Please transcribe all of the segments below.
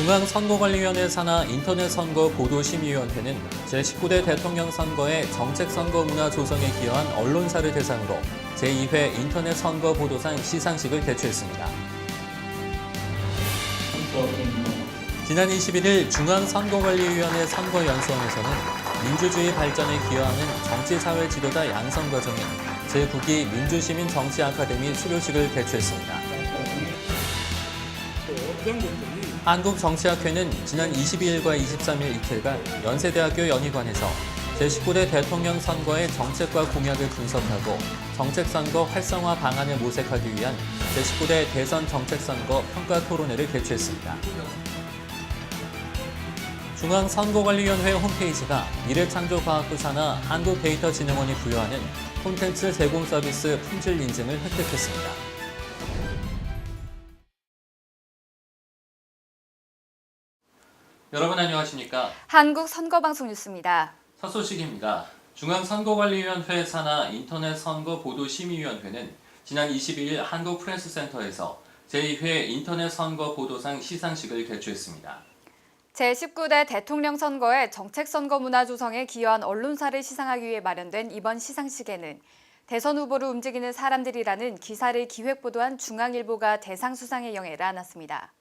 중앙선거관리위원회 산하 인터넷선거보도심의위원회는 제19대 대통령 선거의 정책선거문화 조성에 기여한 언론사를 대상으로 제2회 인터넷선거보도상 시상식을 개최했습니다. 지난 21일 중앙선거관리위원회 선거연수원에서는 민주주의 발전에 기여하는 정치사회 지도자 양성 과정인 제9기 민주시민정치아카데미 수료식을 개최했습니다. 한국정치학회는 지난 22일과 23일 이틀간 연세대학교 연희관에서 제19대 대통령 선거의 정책과 공약을 분석하고 정책선거 활성화 방안을 모색하기 위한 제19대 대선 정책선거 평가 토론회를 개최했습니다. 중앙선거관리위원회 홈페이지가 미래창조과학부 산하 한국데이터진흥원이 부여하는 콘텐츠 제공 서비스 품질 인증을 획득했습니다. 여러분 안녕하십니까? 한국선거방송 뉴스입니다. 첫 소식입니다. 중앙선거관리위원회 산하 인터넷선거보도심의위원회는 지난 22일 한국프레스센터에서 제2회 인터넷선거보도상 시상식을 개최했습니다. 제19대 대통령 선거의 정책선거 문화 조성에 기여한 언론사를 시상하기 위해 마련된 이번 시상식에는 대선 후보를 움직이는 사람들이라는 기사를 기획보도한 중앙일보가 대상 수상의 영예를 안았습니다.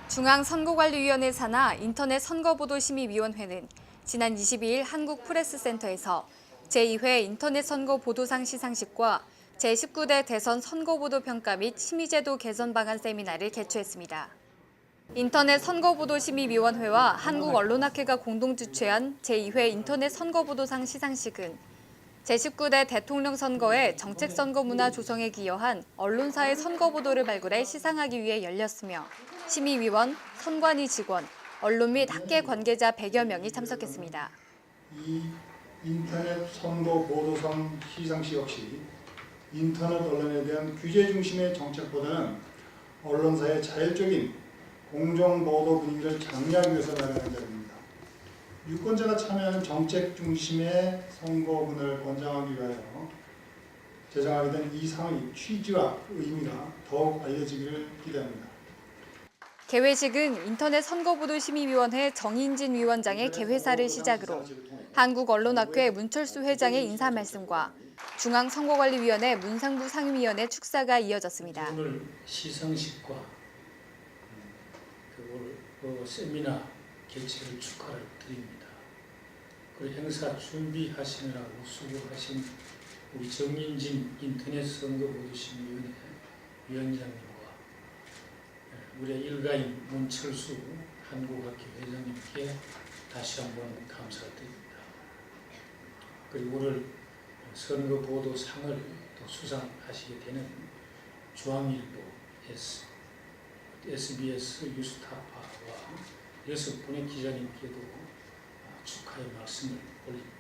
중앙선거관리위원회 산하 인터넷선거보도심의위원회는 지난 22일 한국프레스센터에서 제2회 인터넷선거보도상 시상식과 제19대 대선 선거보도평가 및 심의제도 개선 방안 세미나를 개최했습니다. 인터넷선거보도심의위원회와 한국언론학회가 공동 주최한 제2회 인터넷선거보도상 시상식은 제19대 대통령 선거의 정책선거 문화 조성에 기여한 언론사의 선거보도를 발굴해 시상하기 위해 열렸으며 심의위원, 선관위 직원, 언론 및 학계 관계자 100여 명이 참석했습니다. 이 인터넷 선거 보도상 시상식 역시 인터넷 언론에 대한 규제 중심의 정책보다는 언론사의 자율적인 공정보도 분위기를 장려하기 위해서 마련한 자리입니다. 유권자가 참여하는 정책 중심의 선거 문화를 권장하기 위하여 제정하게 된 이 상의 취지와 의미가 더욱 알려지기를 기대합니다. 개회식은 인터넷선거보도심의위원회 정인진 위원장의 개회사를 시작으로 한국언론학회 문철수 회장의 인사 말씀과 중앙선거관리위원회 문상부 상임위원회 축사가 이어졌습니다. 오늘 시상식과 세미나 개최를 축하를 드립니다. 그리고 행사 준비하시느라고 수고하신 우리 정인진 인터넷선거보도심의위원회 위원장님과 우리 일가인 문철수 한국학회 회장님께 다시 한번 감사드립니다. 그리고 오늘 선거보도상을 또 수상하시게 되는 중앙일보, SBS 뉴스타파와 6분의 기자님께도 축하의 말씀을 올립니다.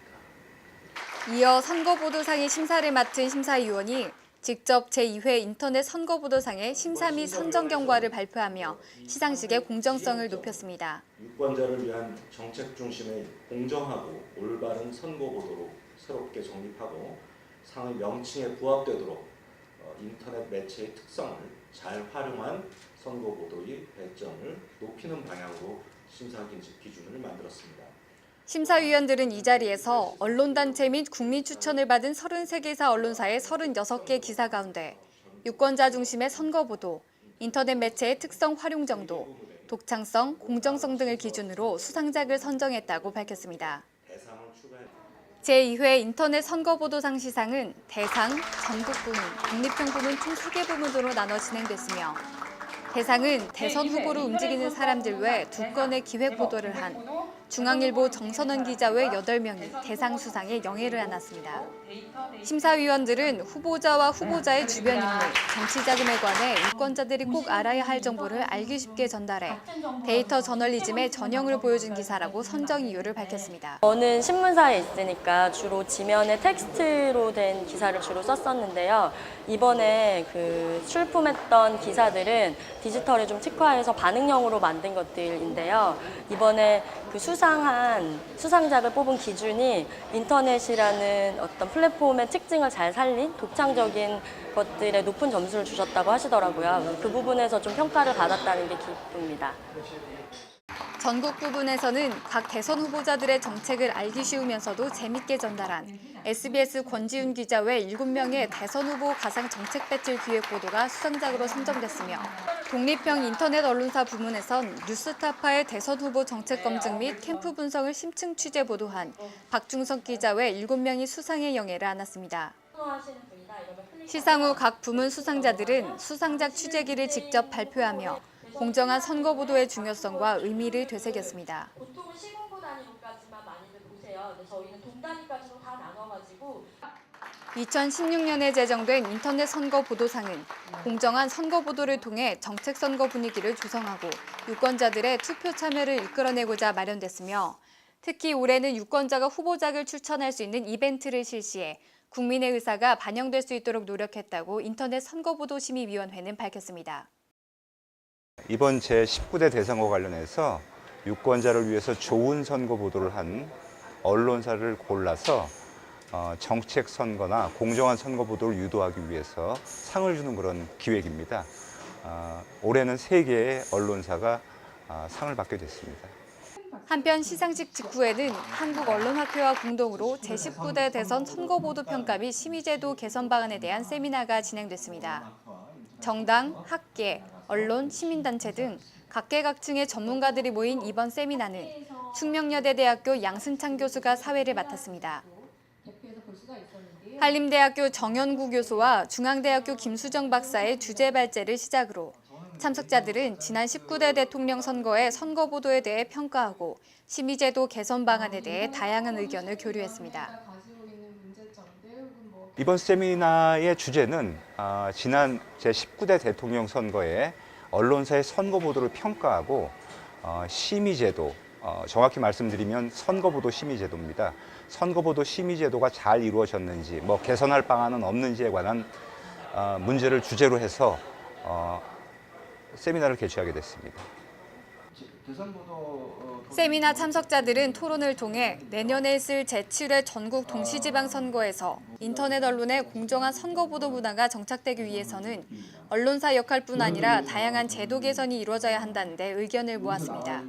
이어 선거보도상의 심사를 맡은 심사위원이 직접 제2회 인터넷 선거보도상의 심사 및 선정 경과를 발표하며 시상식의 공정성을 높였습니다. 유권자를 위한 정책 중심의 공정하고 올바른 선거보도로 새롭게 정립하고 상의 명칭에 부합되도록 인터넷 매체의 특성을 잘 활용한 선거보도의 배점을 높이는 방향으로 심사 기준을 만들었습니다. 심사위원들은 이 자리에서 언론단체 및 국민 추천을 받은 33개사 언론사의 36개 기사 가운데 유권자 중심의 선거보도, 인터넷 매체의 특성 활용 정도, 독창성, 공정성 등을 기준으로 수상작을 선정했다고 밝혔습니다. 제2회 인터넷 선거보도상 시상은 대상, 전국부문, 독립형 부문 총 3개 부문으로 나눠 진행됐으며 대상은 대선 후보를 움직이는 사람들 외 2건의 기획보도를 한 중앙일보 정선원 기자 외 8명이 대상 수상에 영예를 안았습니다. 심사위원들은 후보자와 후보자의 주변 인물, 정치 자금에 관해 유권자들이 꼭 알아야 할 정보를 알기 쉽게 전달해 데이터 저널리즘의 전형을 보여준 기사라고 선정 이유를 밝혔습니다. 저는 신문사에 있으니까 주로 지면에 텍스트로 된 기사를 주로 썼었는데요. 이번에 그 출품했던 기사들은 디지털에 좀 특화해서 반응형으로 만든 것들인데요. 이번에 그 수상작을 뽑은 기준이 인터넷이라는 어떤 플랫폼의 특징을 잘 살린 독창적인 것들에 높은 점수를 주셨다고 하시더라고요. 그 부분에서 좀 평가를 받았다는 게 기쁩니다. 전국 부분에서는 각 대선 후보자들의 정책을 알기 쉬우면서도 재밌게 전달한 SBS 권지윤 기자 외 7명의 대선 후보 가상 정책 배틀 기획 보도가 수상작으로 선정됐으며 독립형 인터넷 언론사 부문에선 뉴스타파의 대선 후보 정책 검증 및 캠프 분석을 심층 취재 보도한 박중석 기자 외 7명이 수상의 영예를 안았습니다. 시상 후 각 부문 수상자들은 수상작 취재기를 직접 발표하며 공정한 선거 보도의 중요성과 의미를 되새겼습니다. 보통은 시군구 단위로까지만 많이들 보세요. 근데 저희는 동 단위까지도 다 나눠가지고 2016년에 제정된 인터넷 선거 보도상은 공정한 선거 보도를 통해 정책 선거 분위기를 조성하고 유권자들의 투표 참여를 이끌어내고자 마련됐으며 특히 올해는 유권자가 후보작을 추천할 수 있는 이벤트를 실시해 국민의 의사가 반영될 수 있도록 노력했다고 인터넷 선거보도심의위원회는 밝혔습니다. 이번 제19대 대선과 관련해서 유권자를 위해서 좋은 선거 보도를 한 언론사를 골라서 정책 선거나 공정한 선거 보도를 유도하기 위해서 상을 주는 그런 기획입니다. 올해는 3개의 언론사가 상을 받게 됐습니다. 한편 시상식 직후에는 한국언론학회와 공동으로 제19대 대선 선거보도 평가 및 심의제도 개선 방안에 대한 세미나가 진행됐습니다. 정당, 학계, 언론, 시민단체 등 각계각층의 전문가들이 모인 이번 세미나는 숙명여대대학교 양승창 교수가 사회를 맡았습니다. 한림대학교 정연구 교수와 중앙대학교 김수정 박사의 주제 발제를 시작으로 참석자들은 지난 19대 대통령 선거의 선거보도에 대해 평가하고 심의제도 개선 방안에 대해 다양한 의견을 교류했습니다. 이번 세미나의 주제는 지난 제19대 대통령 선거에 언론사의 선거 보도를 평가하고 심의제도, 정확히 말씀드리면 선거보도 심의제도입니다. 선거보도 심의제도가 잘 이루어졌는지, 개선할 방안은 없는지에 관한 문제를 주제로 해서 세미나를 개최하게 됐습니다. 세미나 참석자들은 토론을 통해 내년에 있을 제7회 전국 동시지방선거에서 인터넷 언론의 공정한 선거보도 문화가 정착되기 위해서는 언론사 역할뿐 아니라 다양한 제도 개선이 이루어져야 한다는 데 의견을 모았습니다.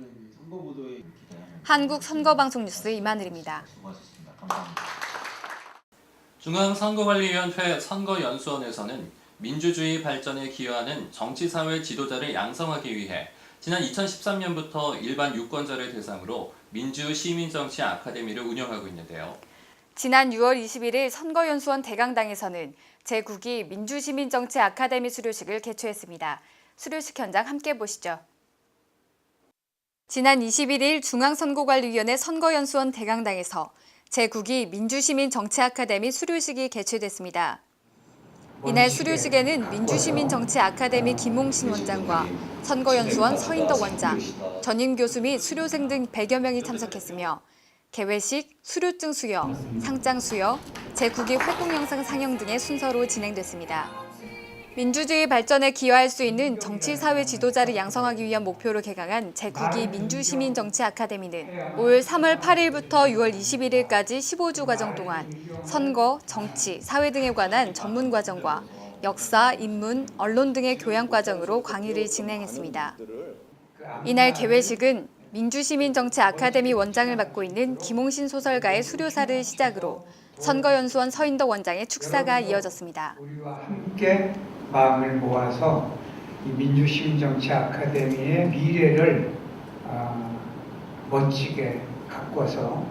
한국선거방송뉴스 임하늘입니다. 중앙선거관리위원회 선거연수원에서는 민주주의 발전에 기여하는 정치사회 지도자를 양성하기 위해 지난 2013년부터 일반 유권자를 대상으로 민주시민정치 아카데미를 운영하고 있는데요. 지난 6월 21일 선거연수원 대강당에서는 제9기 민주시민정치 아카데미 수료식을 개최했습니다. 수료식 현장 함께 보시죠. 지난 21일 중앙선거관리위원회 선거연수원 대강당에서 제9기 민주시민정치 아카데미 수료식이 개최됐습니다. 이날 수료식에는 민주시민정치 아카데미 김홍신 원장과 선거연수원 서인덕 원장, 전임 교수 및 수료생 등 100여 명이 참석했으며 개회식, 수료증 수여, 상장 수여, 제9기 활동 영상 상영 등의 순서로 진행됐습니다. 민주주의 발전에 기여할 수 있는 정치사회 지도자를 양성하기 위한 목표로 개강한 제9기 민주시민정치 아카데미는 올 3월 8일부터 6월 21일까지 15주 과정 동안 선거, 정치, 사회 등에 관한 전문 과정과 역사, 인문, 언론 등의 교양 과정으로 강의를 진행했습니다. 이날 개회식은 민주시민정치 아카데미 원장을 맡고 있는 김홍신 소설가의 수료사를 시작으로 선거연수원 서인덕 원장의 축사가 이어졌습니다. 우리와 함께 마음을 모아서 이 민주시민정치 아카데미의 미래를 멋지게 가꿔서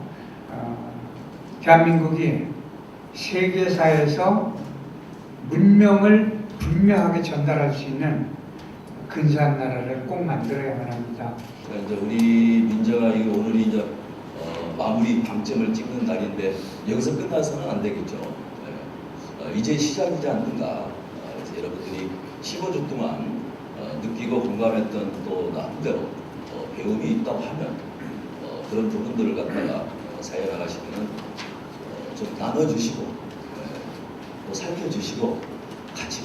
대한민국이 세계사에서 문명을 분명하게 전달할 수 있는 근사한 나라를 꼭 만들어야만 합니다. 그러니까 이제 우리 민주가 오늘이 이제 마무리 방점을 찍는 날인데 여기서 끝나서는 안 되겠죠. 이제 시작이지 않는가. 그래서 여러분들이 15주 동안 느끼고 공감했던 또 나름대로 배움이 있다고 하면 그런 부분들을 갖다가 사회 나가시면 좀 나눠주시고 또 살펴주시고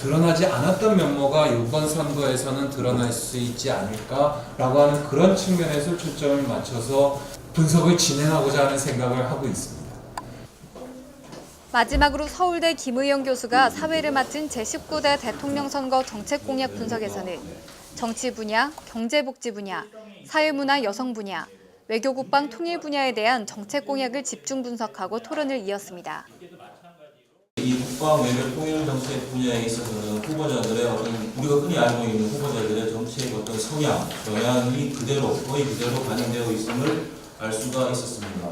드러나지 않았던 면모가 이번 선거에서는 드러날 수 있지 않을까라고 하는 그런 측면에서 초점을 맞춰서 분석을 진행하고자 하는 생각을 하고 있습니다. 마지막으로 서울대 김의영 교수가 사회를 맡은 제19대 대통령 선거 정책 공약 분석에서는 정치 분야, 경제복지 분야, 사회문화 여성 분야, 외교 국방 통일 분야에 대한 정책 공약을 집중 분석하고 토론을 이었습니다. 이 국방 외교 통일 정책 분야에 있어서는 후보자들의 어떤 우리가 흔히 알고 있는 후보자들의 정책 어떤 성향, 영향이 거의 그대로 반영되어 있음을 알 수가 있었습니다.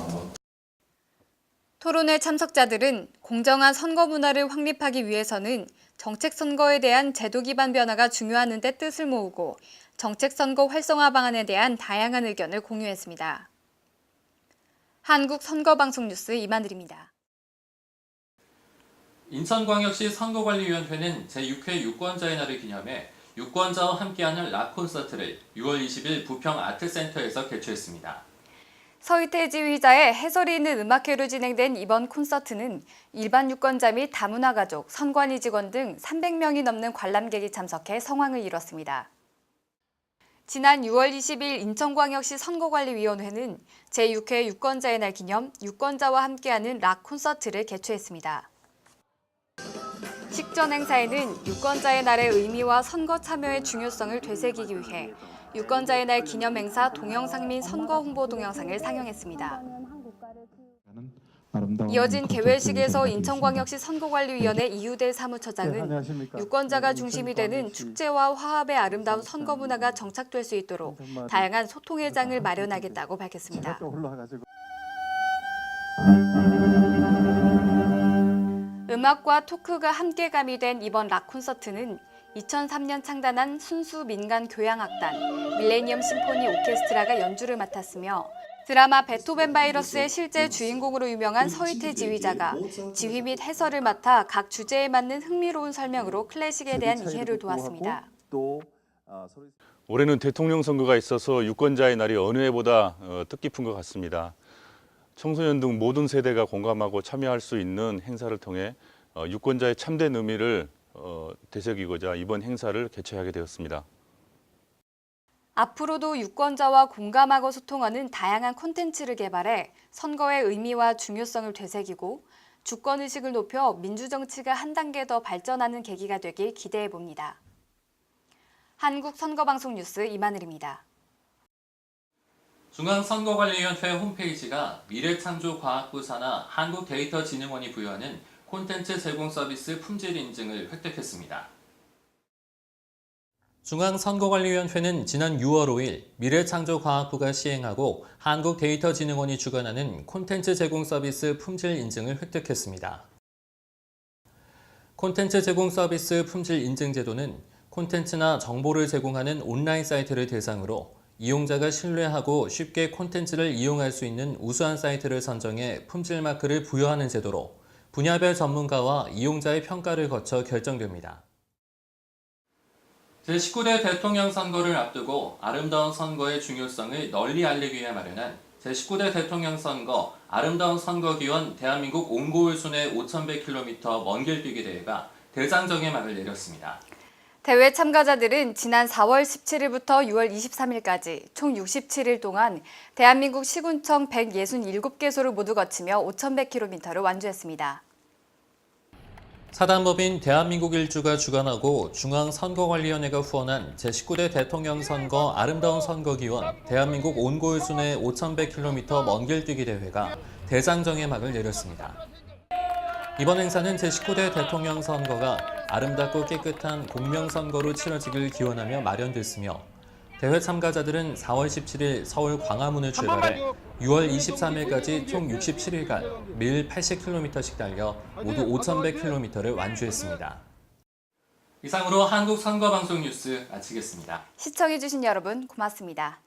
토론회 참석자들은 공정한 선거 문화를 확립하기 위해서는 정책 선거에 대한 제도 기반 변화가 중요하는 데 뜻을 모으고 정책 선거 활성화 방안에 대한 다양한 의견을 공유했습니다. 한국선거방송 뉴스 이만들입니다. 인천광역시 선거관리위원회는 제6회 유권자의 날을 기념해 유권자와 함께하는 락 콘서트를 6월 20일 부평 아트센터에서 개최했습니다. 서희태 지휘자의 해설이 있는 음악회로 진행된 이번 콘서트는 일반 유권자 및 다문화 가족, 선관위 직원 등 300명이 넘는 관람객이 참석해 성황을 이뤘습니다. 지난 6월 20일 인천광역시 선거관리위원회는 제6회 유권자의 날 기념 유권자와 함께하는 락 콘서트를 개최했습니다. 식전 행사에는 유권자의 날의 의미와 선거 참여의 중요성을 되새기기 위해 유권자의 날 기념 행사 동영상 및 선거 홍보 동영상을 상영했습니다. 이어진 개회식에서 인천광역시 선거관리위원회 이유대 사무처장은 유권자가 중심이 되는 축제와 화합의 아름다운 선거 문화가 정착될 수 있도록 다양한 소통의 장을 마련하겠다고 밝혔습니다. 음악과 토크가 함께 가미된 이번 락 콘서트는 2003년 창단한 순수 민간 교향악단 밀레니엄 심포니 오케스트라가 연주를 맡았으며 드라마 베토벤 바이러스의 실제 주인공으로 유명한 서희태 지휘자가 지휘 및 해설을 맡아 각 주제에 맞는 흥미로운 설명으로 클래식에 대한 이해를 도왔습니다. 올해는 대통령 선거가 있어서 유권자의 날이 어느 해보다 뜻깊은 것 같습니다. 청소년 등 모든 세대가 공감하고 참여할 수 있는 행사를 통해 유권자의 참된 의미를 되새기고자 이번 행사를 개최하게 되었습니다. 앞으로도 유권자와 공감하고 소통하는 다양한 콘텐츠를 개발해 선거의 의미와 중요성을 되새기고 주권의식을 높여 민주정치가 한 단계 더 발전하는 계기가 되길 기대해 봅니다. 한국선거방송 뉴스 이만을입니다. 중앙선거관리위원회 홈페이지가 미래창조과학부 산하 한국데이터진흥원이 부여하는 콘텐츠 제공 서비스 품질 인증을 획득했습니다. 중앙선거관리위원회는 지난 6월 5일 미래창조과학부가 시행하고 한국데이터진흥원이 주관하는 콘텐츠 제공 서비스 품질 인증을 획득했습니다. 콘텐츠 제공 서비스 품질 인증 제도는 콘텐츠나 정보를 제공하는 온라인 사이트를 대상으로 이용자가 신뢰하고 쉽게 콘텐츠를 이용할 수 있는 우수한 사이트를 선정해 품질 마크를 부여하는 제도로 분야별 전문가와 이용자의 평가를 거쳐 결정됩니다. 제19대 대통령 선거를 앞두고 아름다운 선거의 중요성을 널리 알리기 위해 마련한 제19대 대통령 선거 아름다운 선거 기원 대한민국 온고울 순회 5100km 먼 길 뛰기 대회가 대장정의 막을 내렸습니다. 대회 참가자들은 지난 4월 17일부터 6월 23일까지 총 67일 동안 대한민국 시군청 167개소를 모두 거치며 5100km를 완주했습니다. 사단법인 대한민국일주가 주관하고 중앙선거관리위원회가 후원한 제19대 대통령 선거 아름다운 선거 기원 대한민국 온고울 순회 5100km 먼 길 뛰기 대회가 대장정의 막을 내렸습니다. 이번 행사는 제19대 대통령 선거가 아름답고 깨끗한 공명선거로 치러지길 기원하며 마련됐으며 대회 참가자들은 4월 17일 서울 광화문을 출발해 6월 23일까지 총 67일간 매일 80km씩 달려 모두 5100km를 완주했습니다. 이상으로 한국선거방송 뉴스 마치겠습니다. 시청해주신 여러분 고맙습니다.